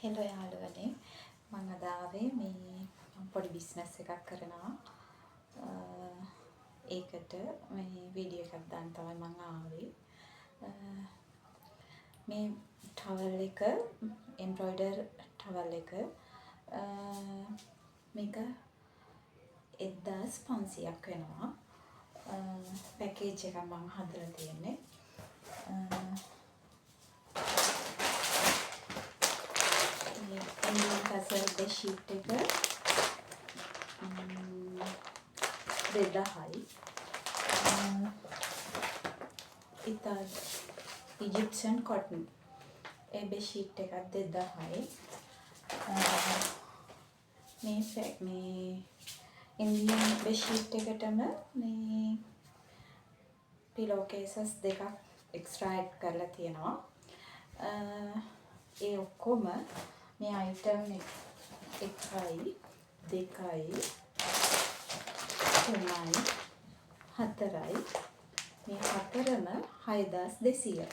Hello යාළුවනේ මම අද ආවේ මේ පොඩි බිස්නස් එකක් කරනවා. ඒකට මේ වීඩියෝ එකක් දාන්න තමයි මම ආවේ. මේ ටවල් එක එම්බ්‍රොයිඩර් ටවල් එක මේක 1500ක් වෙනවා. පැකේජ් එකක් මම හදලා තියෙන්නේ. Indian Castle bedsheet එක 2000යි. Egyptian cotton ඒ bedsheet එකක් 2000යි. මේ Indian bedsheet එකටම මේ pillow cases දෙකක් extra add කරලා තියෙනවා. ඒ ඔක්කොම මේ item 1යි 2යි 3යි 4යි මේ හතරම 6200.